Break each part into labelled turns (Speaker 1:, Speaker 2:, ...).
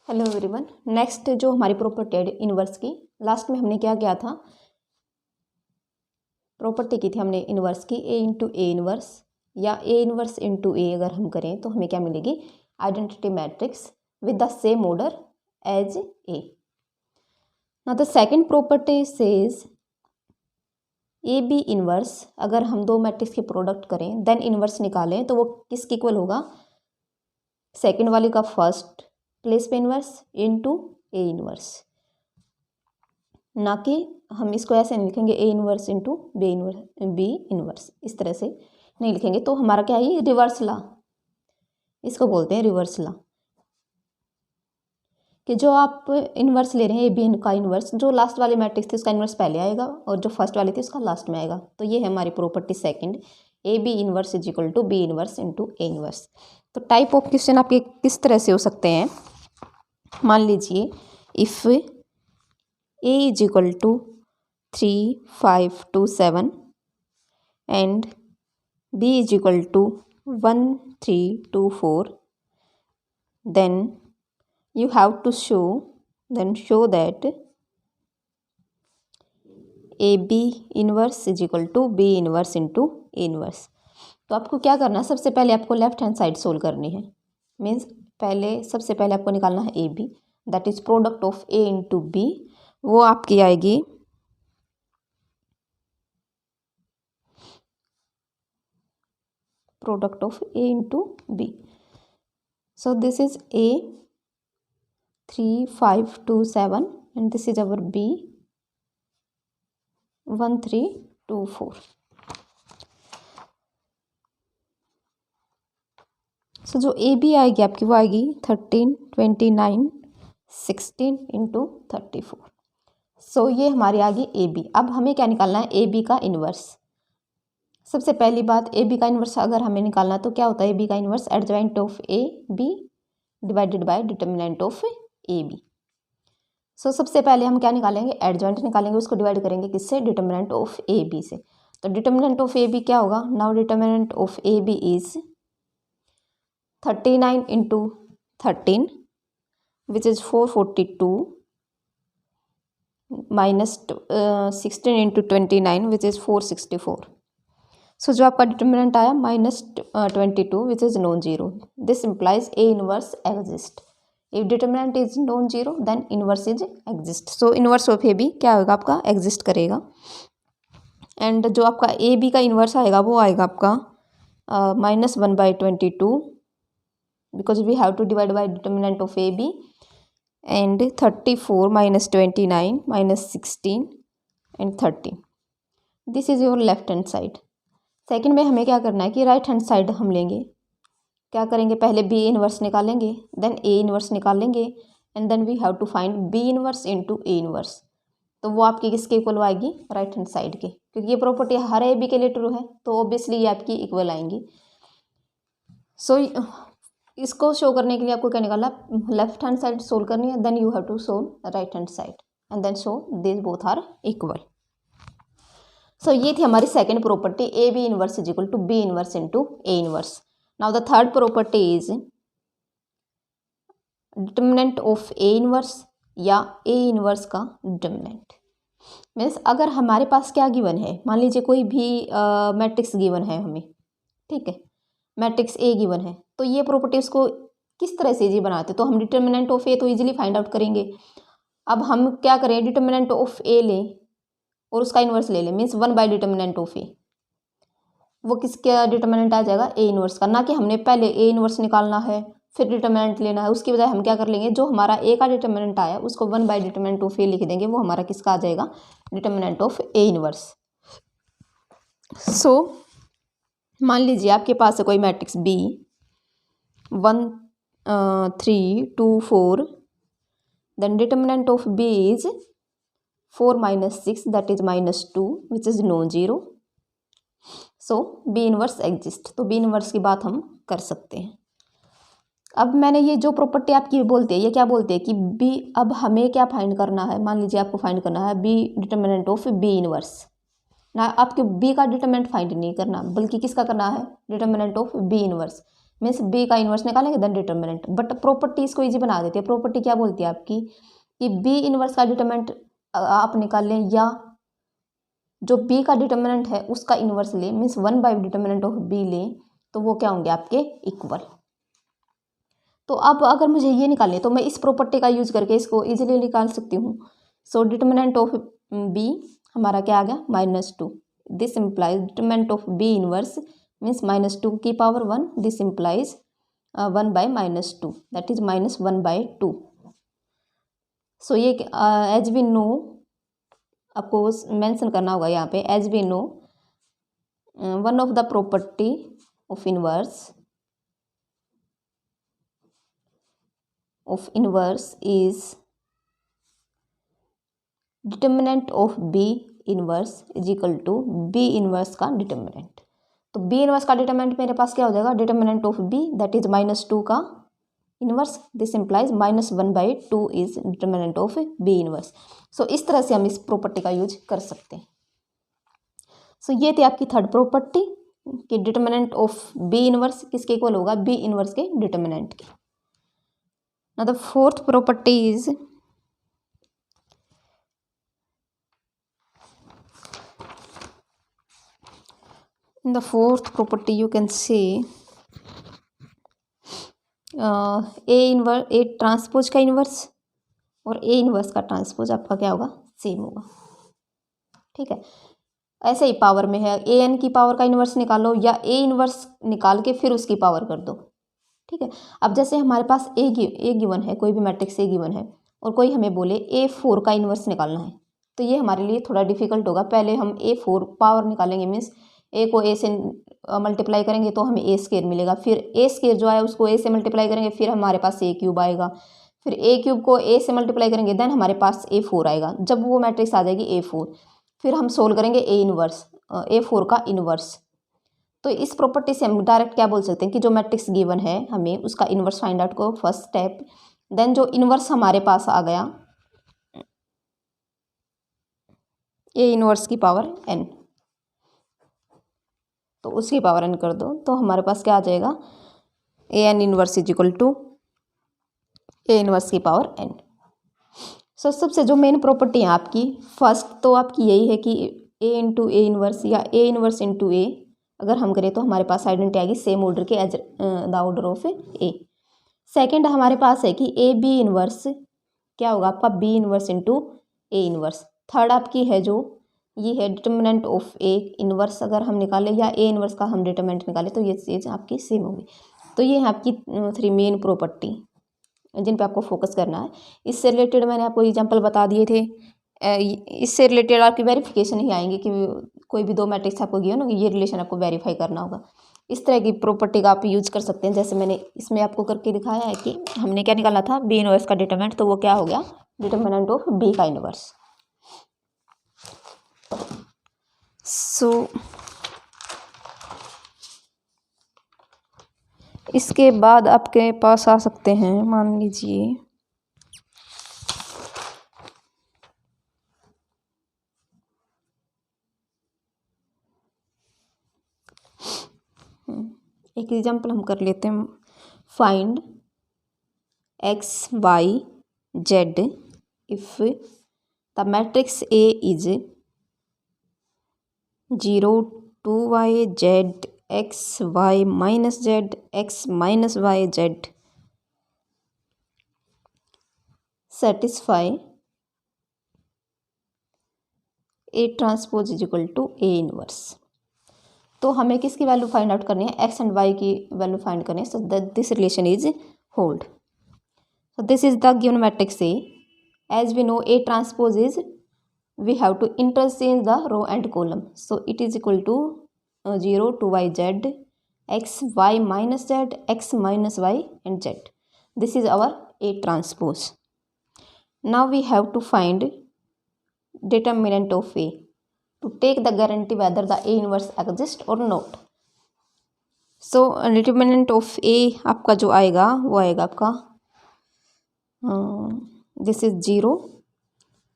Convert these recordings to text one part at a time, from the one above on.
Speaker 1: Hello everyone. Next जो हमारी property है इनवर्स की, लास्ट में हमने क्या किया था, प्रॉपर्टी की थी हमने इनवर्स की ए इंटू ए इनवर्स या ए इनवर्स इंटू ए अगर हम करें तो हमें क्या मिलेगी, identity matrix with the same order as A. Now the second property says A B inverse, अगर हम दो मैट्रिक्स के प्रोडक्ट करें देन इनवर्स निकालें तो वो किसके इक्वल होगा, सेकंड वाली का फर्स्ट प्लेस पे इनवर्स इनटू ए इनवर्स, ना कि हम इसको ऐसे नहीं लिखेंगे A inverse into B inverse, इस तरह से नहीं लिखेंगे। तो हमारा क्या है, रिवर्स ला, इसको बोलते हैं रिवर्स ला, कि जो आप इनवर्स ले रहे हैं ए बी का इनवर्स, जो लास्ट वाली मैट्रिक्स थी उसका इनवर्स पहले आएगा और जो फर्स्ट वाली थी उसका लास्ट में आएगा। तो ये है हमारी property second, A B inverse is equal to B inverse into A inverse. तो टाइप ऑफ क्वेश्चन आपके किस तरह से हो सकते हैं, मान लीजिए if A is equal to 3, 5, 2, 7 and B is equal to 1, 3, 2, 4, then you have to show that A B inverse is equal to B inverse into A inverse. तो आपको क्या करना है, सबसे पहले आपको लेफ्ट हैंड साइड सोल्व करनी है। मीन्स सबसे पहले आपको निकालना है A B, that is product of A into B, वो आपकी आएगी product of A into B. So this is A 3, 5, 2, 7 and this is our B 1, 3, 2, 4। So जो ए बी आएगी आपकी वो आएगी 13, 29, 16 इंटू 34। सो ये हमारी आ गई ए बी। अब हमें क्या निकालना है, ए बी का इन्वर्स। सबसे पहली बात, ए बी का इन्वर्स अगर हमें निकालना तो क्या होता है, ए बी का inverse adjoint of A B divided by determinant of A B. So सबसे पहले हम क्या निकालेंगे, एडजॉइंट निकालेंगे, उसको डिवाइड करेंगे किससे, डिटर्मिनेंट ऑफ ए बी से। तो डिटर्मिनेंट ऑफ ए बी क्या होगा, now determinant of A B is 39 into 13 which is 442 minus 16 into 29 which is 464। So जो आपका डिटर्मिनेंट आया -22 which is non zero. This implies A inverse exist. If determinant is non zero then inverse is exist. So inverse of A B क्या होगा आपका, exist करेगा। And जो आपका ए B का इनवर्स आएगा वो आएगा आपका -1/22 because we have to divide by determinant of AB, and 34 minus 29 minus 16 and 13. This is your left hand side. Second में हमें क्या करना है कि राइट हैंड साइड हम लेंगे, क्या करेंगे, पहले बी इनवर्स निकालेंगे, देन ए इनवर्स निकालेंगे, and then we have to find B inverse into A inverse. तो वो आपकी किसके इक्वल आएगी, राइट हैंड साइड के, क्योंकि ये प्रॉपर्टी हर ए बी के लिए ट्रू है तो ऑब्वियसली ये आपकी इक्वल आएंगी। सो इसको शो करने के लिए आपको क्या निकालना, लेफ्ट हैंड साइड सोल्व करनी है, then you have to solve right hand side and then show this both are equal. So ये थी हमारी second property, A B inverse is equal to B inverse into A inverse. Now the third property is determinant of A inverse या A inverse का determinant. Means अगर हमारे पास क्या given है, मान लीजिए कोई भी मैट्रिक्स गिवन है हमें, ठीक है, मैट्रिक्स ए गिवन है, तो ये प्रॉपर्टीज को किस तरह से इजी बनाते, तो हम डिटर्मिनेंट ऑफ ए तो इजीली फाइंड आउट करेंगे। अब हम क्या करें, डिटर्मिनेंट ऑफ ए लें और उसका इन्वर्स ले लें, मीन्स 1/डिटर्मिनेंट ऑफ ए, वो किसका डिटर्मिनेंट आ जाएगा, ए इन्वर्स का। ना कि हमने पहले ए इन्वर्स निकालना है फिर डिटर्मिनेंट लेना है, उसकी बजाय हम क्या कर लेंगे, जो हमारा ए का डिटर्मिनेंट आया उसको 1/डिटर्मिनेंट ऑफ ए लिख देंगे, वो हमारा किसका आ जाएगा, डिटर्मिनेंट ऑफ ए इन्वर्स। सो मान लीजिए आपके पास है कोई matrix B 1, 3, 2, 4, then determinant of B is 4 minus 6 that is -2 which is non-zero. So B inverse exist। तो B inverse की बात हम कर सकते हैं। अब मैंने ये जो प्रॉपर्टी आपकी बोलते हैं, ये क्या बोलते हैं कि B, अब हमें क्या फाइंड करना है, मान लीजिए आपको फाइंड करना है B determinant of B inverse. ना आपके B का डिटर्मिनेंट फाइंड नहीं करना, बल्कि किसका करना है, determinant of B inverse. Means B का इन्वर्स निकालेंगे देन डिटर्मिनेंट। बट प्रॉपर्टी इसको ईजी बना देती है। प्रॉपर्टी क्या बोलती है आपकी कि बी इन्वर्स का डिटर्मिनेंट आप निकाल लें या जो बी का डिटर्मिनेंट है उसका इन्वर्स लें, मीन्स 1/, डिटर्मिनेंट ऑफ बी लें, तो वो क्या होंगे आपके इक्वल। तो अब अगर मुझे ये निकालने तो मैं इस प्रॉपर्टी का यूज करके इसको इजीली निकाल सकती हूँ। सो डिटर्मिनेंट ऑफ बी हमारा क्या आ गया -2। This implies determinant of B inverse means -2 की power 1। This implies 1/-2 that is -1/2। So ये एज वी नो आपको मेंशन करना होगा यहाँ पे, as we know one of the property of inverse is determinant of B inverse is equal to B inverse का determinant. तो B inverse का determinant मेरे पास क्या हो जाएगा, determinant of B that is -2 का inverse. This implies -1/2 is determinant of B inverse. So इस तरह से हम इस प्रॉपर्टी का यूज कर सकते हैं। सो ये थी आपकी थर्ड प्रॉपर्टी कि डिटर्मिनेंट ऑफ बी इनवर्स किसके इक्वल होगा, बी इनवर्स के डिटर्मिनेंट के। Now the fourth property is in the fourth property you can see A transpose का इन्वर्स और ए इन्वर्स का ट्रांसपोज आपका क्या होगा, सेम होगा। ठीक है, ऐसे ही पावर में है ए एन की पावर का इन्वर्स निकालो या ए इन्वर्स निकाल के फिर उसकी पावर कर दो। ठीक है, अब जैसे हमारे पास ए गिवन है, कोई भी मैट्रिक्स ए गिवन है और कोई हमें बोले A4 का इन्वर्स निकालना है, तो ये हमारे लिए थोड़ा डिफिकल्ट होगा। पहले हम A4 पावर निकालेंगे, मीन्स ए को ए से मल्टीप्लाई करेंगे तो हमें ए स्क्वायर मिलेगा, फिर ए स्क्वायर जो है उसको ए से मल्टीप्लाई करेंगे, फिर हमारे पास ए क्यूब आएगा, फिर ए क्यूब को ए से मल्टीप्लाई करेंगे देन हमारे पास A4 आएगा। जब वो मैट्रिक्स आ जाएगी A4, फिर हम सोल्व करेंगे A4 का इन्वर्स। तो इस प्रॉपर्टी से हम डायरेक्ट क्या बोल सकते हैं कि जो मैट्रिक्स गिवन है हमें उसका इन्वर्स फाइंड आउट को फर्स्ट स्टेप, देन जो इन्वर्स हमारे पास आ गया ए इन्वर्स की पावर n, तो उसकी पावर n कर दो तो हमारे पास क्या आ जाएगा, A N inverse is equal to A inverse की पावर n। सो सबसे जो मेन प्रॉपर्टी है आपकी फर्स्ट तो आपकी यही है कि ए इंटू ए इन्वर्स या ए इन्वर्स इंटू ए अगर हम करें तो हमारे पास आइडेंटिटी आएगी सेम ऑर्डर के as the order of A. Second हमारे पास है कि ए बी इन्वर्स क्या होगा आपका, B inverse into A inverse. Third आपकी है जो ये है डिटर्मिनेंट ऑफ ए इन्वर्स अगर हम निकालें या ए इन्वर्स का हम डिटर्मिनेंट निकालें तो ये चीज़ आपकी सेम होगी। तो ये है आपकी 3 मेन प्रॉपर्टी जिन पे आपको फोकस करना है। इससे रिलेटेड मैंने आपको एग्जांपल बता दिए थे। इससे रिलेटेड आपकी वेरिफिकेशन ही आएंगे कि कोई भी 2 मैट्रिक्स आपको गिवन होगी, ये रिलेशन आपको वेरीफाई करना होगा। इस तरह की प्रॉपर्टी का आप यूज कर सकते हैं। जैसे मैंने इसमें आपको करके दिखाया है कि हमने क्या निकाला था, बी इनवर्स का डिटर्मिनेंट, तो वो क्या हो गया, डिटर्मिनेंट ऑफ बी का इनवर्स। सो इसके बाद आपके पास आ सकते हैं, मान लीजिए एक एग्जांपल हम कर लेते हैं। Find x y z if the matrix A is 0 2y z x y minus z x minus y z satisfy A transpose is equal to A inverse. तो हमें किसकी वैल्यू फाइंड आउट करनी है, x and y की value find करनी है। So that this relation is hold. So this is the given matrix A। As we know A transpose is we have to interchange the row and column. So it is equal to 0 2y z x y minus z x minus y and z. This is our A transpose. Now we have to find determinant of A to take the guarantee whether the A inverse exists or not. So determinant of A आपका जो आएगा वो आएगा आपका this is 0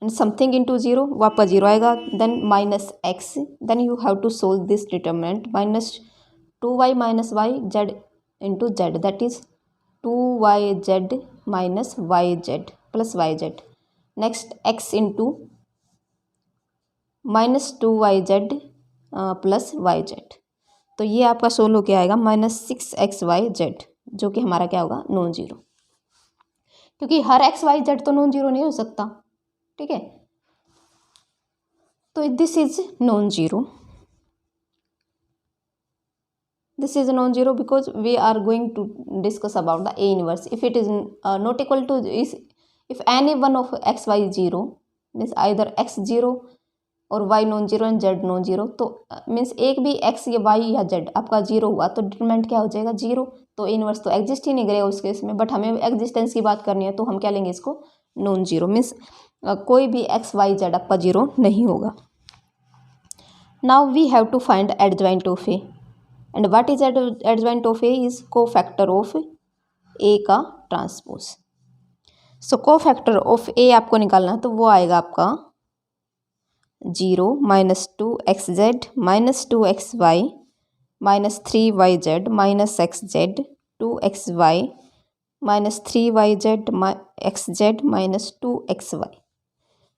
Speaker 1: and something into 0, वो आपका 0 आएगा, then minus x, then you have to solve this determinant minus 2y minus y z into Z, that is 2yz minus yz plus yz. Next x into minus 2yz plus yz. तो ये आपका solve होके आएगा -6xyz, जो कि हमारा क्या होगा, नॉन जीरो, क्योंकि हर xyz तो नॉन जीरो नहीं हो सकता. ठीक है, तो this is non zero. This is non-zero because we are going to discuss about the A inverse. If it is not equal to, if any one of x, y 0 means either x 0 और y non-zero and z non-zero, तो means एक भी x या y या z आपका zero हुआ तो determinant क्या हो जाएगा, जीरो. तो इनवर्स तो एग्जिस्ट ही नहीं करेगा उस केस में. बट हमें एग्जिस्टेंस की बात करनी है तो हम क्या लेंगे इसको, नॉन जीरो. मीन्स कोई भी x, y, z आपका जीरो नहीं होगा. Now we have to find adjoint of A. And what is adjoint of A is cofactor of A का transpose. So cofactor of A आपको निकालना है तो वो आएगा आपका 0 minus 2xz minus 2xy minus 3yz minus xz 2xy minus 3yz xz minus 2xy.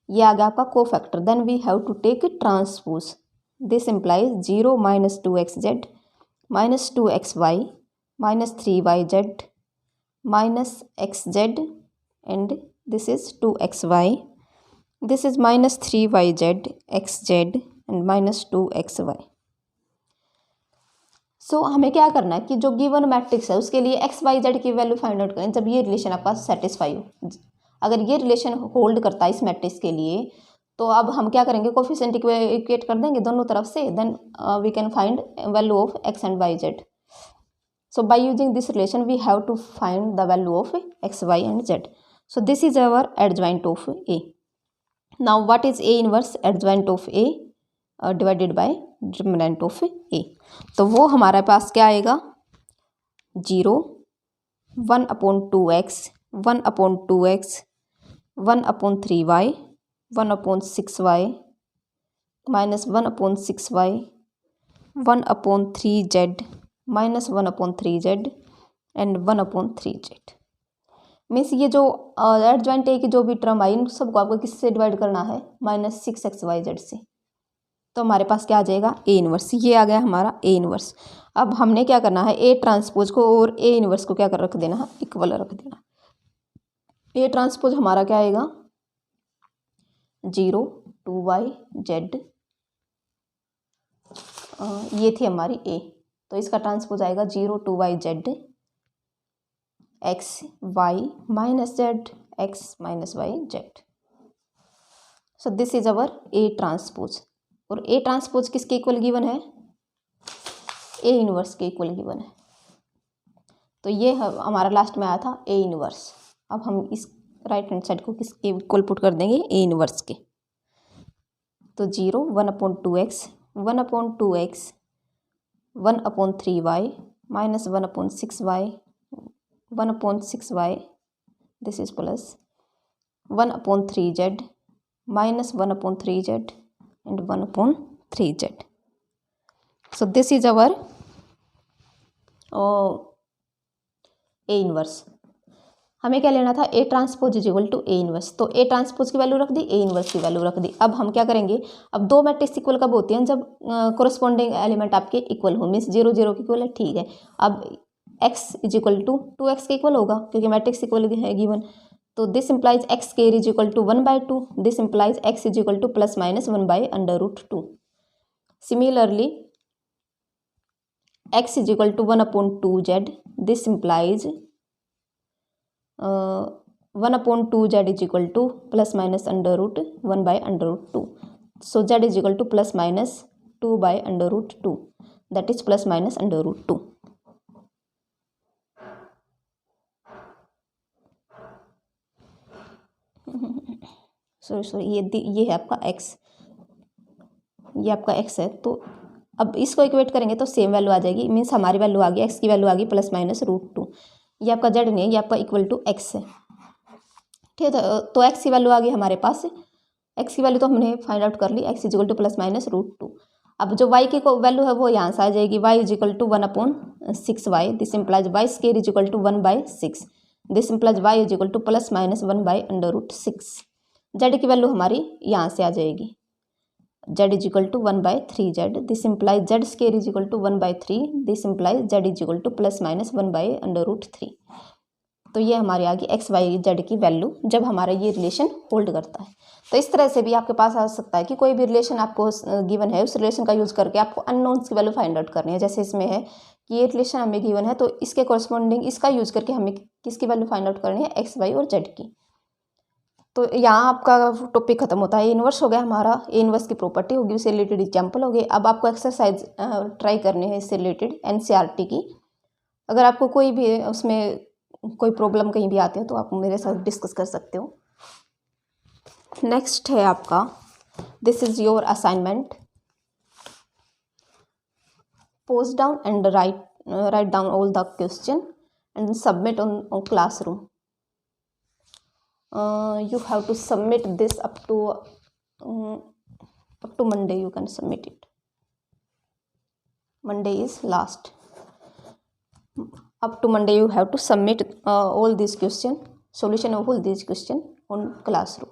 Speaker 1: ये आ गया आपका cofactor. Then we have to take transpose. This implies 0 minus 2xz minus 2xy minus 3yz minus xz and this is 2xy. This is minus 3yz xz and minus 2xy. सो हमें क्या करना है कि जो गिवन मैट्रिक्स है उसके लिए x y z की वैल्यू फाइंड आउट करें जब ये रिलेशन आपका सेटिस्फाई हो. अगर ये रिलेशन होल्ड करता है इस मैट्रिक्स के लिए तो अब हम क्या करेंगे, कोफिशिएंट इक्वेट कर देंगे दोनों तरफ से. Then we can find value of X and Y Z. So by using this relation we have to find the value of X Y and Z. So this is our adjoint of A. Now what is A inverse adjoint of A divided by determinant of A. तो वो हमारे पास क्या आएगा, 0 1/2x 1/2x 1/3y 1/6y minus 1/6y 1/3z minus 1/3z and 1/3z. Means ये जो adjoint A की जो भी टर्म आई इन सबको आपको किससे डिवाइड करना है, -6xyz से. तो हमारे पास क्या आ जाएगा, ए इनवर्स. ये आ गया हमारा ए इनवर्स. अब हमने क्या करना है, ए ट्रांसपोज को और ए इनवर्स को क्या कर रख देना है, इक्वल रख देना. ए ट्रांसपोज हमारा क्या आएगा, 0 2yz. ये थी हमारी ए, तो इसका ट्रांसपोज आएगा 0 2yz x y minus z x minus y z. So this is our A transpose. और ए ट्रांसपोज किसके इक्वल गिवन है, ए इनवर्स के इक्वल गिवन है. तो ये हमारा लास्ट में आया था ए इनवर्स. अब हम इस राइट हैंड साइड को किसके इक्वल पुट कर देंगे, ए इनवर्स के. तो 0 1/2x 1/2x 1/3y minus 1/6y 1/6y this is plus 1/3z minus 1/3z and 1/3z. So this is our A inverse. हमें क्या लेना था, A transpose is equal to A inverse. तो A transpose की value रख दी, A inverse की value रख दी. अब हम क्या करेंगे, अब दो मैट्रिक्स इक्वल कब होती हैं, जब कोरस्पॉन्डिंग एलिमेंट आपके इक्वल हो. मीन्स 0 0 के इक्वल है, ठीक है. अब x is equal to 2x के इक्वल होगा क्योंकि मैट्रिक्स इक्वल है गिवन. तो this implies x square is equal to 1/2. This implies x is equal to plus minus 1/√2. Similarly x is equal to 1/2z. This implies 1/2z is equal to plus minus √1/√2. So z is equal to plus minus 2/√2, that is plus minus √2. Sorry ये है आपका x, ये आपका x है. तो अब इसको equate करेंगे तो सेम वैल्यू आ जाएगी. मीन्स हमारी वैल्यू आ गई, x की वैल्यू आ गई प्लस माइनस √2. ये आपका z नहीं है, ये आपका इक्वल टू x है. ठीक है, तो x की वैल्यू आ गई हमारे पास. x की वैल्यू तो हमने फाइंड आउट कर ली, x is equal to plus minus √2. अब जो y की वैल्यू है वो यहाँ से आ जाएगी, y is equal to 1/6y, this implies y square is equal to 1/6, this implies y is equal to plus minus 1/√6। z की वैल्यू हमारी यहाँ से आ जाएगी, z is equal to 1/3z, this implies z square is equal to 1/3, this implies z is equal to plus minus 1/√3। तो ये हमारी आ गई एक्स वाई जेड की वैल्यू जब हमारा ये रिलेशन होल्ड करता है। तो इस तरह से भी आपके पास आ सकता है कि कोई भी रिलेशन आपको गिवन है, उस रिलेशन का यूज़ करके आपको अननोन्स की वैल्यू फाइंड आउट करनी है। जैसे इसमें है कि ये रिलेशन हमें गिवन है, तो इसके कॉरस्पॉन्डिंग इसका यूज़ करके हमें किसकी वैल्यू फाइंड आउट करनी है, एक्स वाई और जेड की। तो यहाँ आपका टॉपिक खत्म होता है। इन्वर्स हो गया हमारा, ए इन्वर्स की प्रॉपर्टी होगी, उससे रिलेटेड एग्जाम्पल हो गए। अब आपको एक्सरसाइज ट्राई करनी है इससे रिलेटेड एनसीईआरटी की। अगर आपको कोई भी उसमें कोई प्रॉब्लम कहीं भी आती है तो आप मेरे साथ डिस्कस कर सकते हो। नेक्स्ट है आपका, this is your assignment, post down and write down all the question and submit on classroom. You have to submit this up to Monday. You can submit it. Monday is last. Up to Monday you have to submit all these questions, solution of all these questions on classroom.